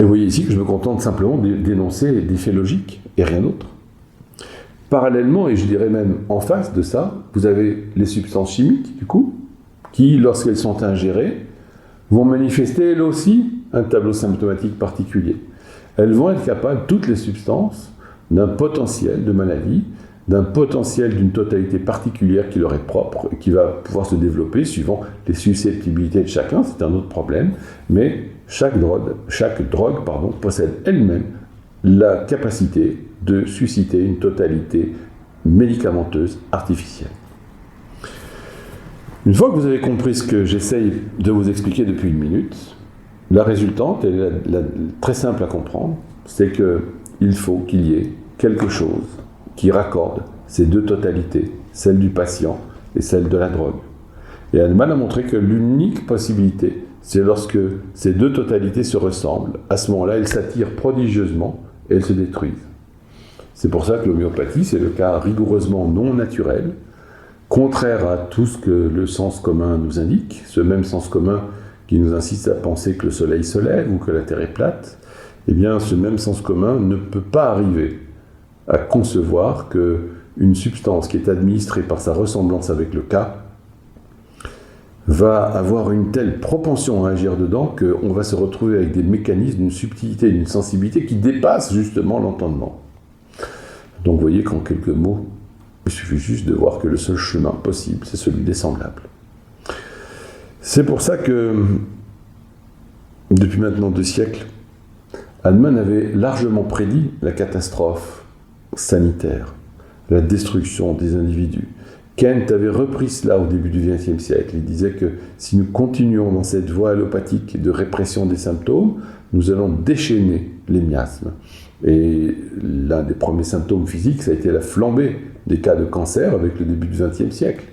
Et vous voyez ici que je me contente simplement d'énoncer des faits logiques et rien d'autre. Parallèlement, et je dirais même en face de ça, vous avez les substances chimiques, du coup, qui, lorsqu'elles sont ingérées, vont manifester, elles aussi, un tableau symptomatique particulier. Elles vont être capables, toutes les substances, d'un potentiel de maladie, d'un potentiel d'une totalité particulière qui leur est propre, et qui va pouvoir se développer suivant les susceptibilités de chacun, c'est un autre problème, mais chaque drogue possède elle-même la capacité de susciter une totalité médicamenteuse artificielle. Une fois que vous avez compris ce que j'essaye de vous expliquer depuis une minute, la résultante, elle est très simple à comprendre, c'est qu'il faut qu'il y ait quelque chose qui raccorde ces deux totalités, celle du patient et celle de la drogue. Et Hahnemann a montré que l'unique possibilité, c'est lorsque ces deux totalités se ressemblent. À ce moment-là, elles s'attirent prodigieusement et elles se détruisent. C'est pour ça que l'homéopathie, c'est le cas rigoureusement non naturel, contraire à tout ce que le sens commun nous indique, ce même sens commun qui nous insiste à penser que le soleil se lève ou que la terre est plate. Eh bien, ce même sens commun ne peut pas arriver à concevoir qu'une substance qui est administrée par sa ressemblance avec le cas va avoir une telle propension à agir dedans qu'on va se retrouver avec des mécanismes d'une subtilité, d'une sensibilité qui dépassent justement l'entendement. Donc vous voyez qu'en quelques mots, il suffit juste de voir que le seul chemin possible, c'est celui des semblables. C'est pour ça que, depuis maintenant 2 siècles, Hahnemann avait largement prédit la catastrophe sanitaire, la destruction des individus. Kent avait repris cela au début du XXe siècle. Il disait que si nous continuons dans cette voie allopathique de répression des symptômes, nous allons déchaîner les miasmes. Et l'un des premiers symptômes physiques, ça a été la flambée des cas de cancer avec le début du XXe siècle.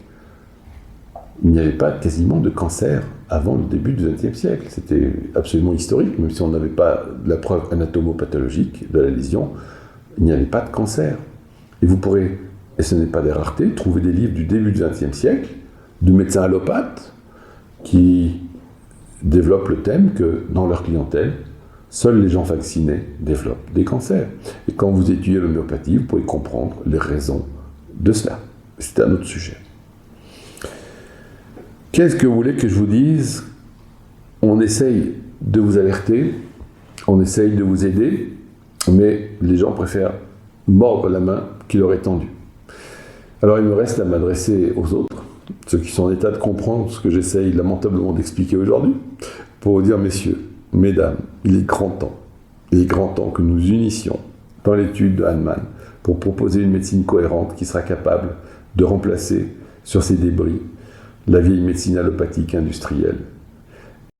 Il n'y avait pas quasiment de cancer avant le début du XXe siècle. C'était absolument historique, même si on n'avait pas la preuve anatomopathologique de la lésion, il n'y avait pas de cancer. Et vous pourrez, et ce n'est pas des raretés, trouver des livres du début du XXe siècle, de médecins allopathes, qui développent le thème que dans leur clientèle, seuls les gens vaccinés développent des cancers. Et quand vous étudiez l'homéopathie, vous pouvez comprendre les raisons de cela. C'est un autre sujet. Qu'est-ce que vous voulez que je vous dise? On essaye de vous alerter, on essaye de vous aider, mais les gens préfèrent mordre la main qui leur est tendue. Alors il me reste à m'adresser aux autres, ceux qui sont en état de comprendre ce que j'essaye lamentablement d'expliquer aujourd'hui, pour vous dire, messieurs, mesdames, il est grand temps que nous unissions dans l'étude de Hahnemann pour proposer une médecine cohérente qui sera capable de remplacer sur ces débris la vieille médecine allopathique industrielle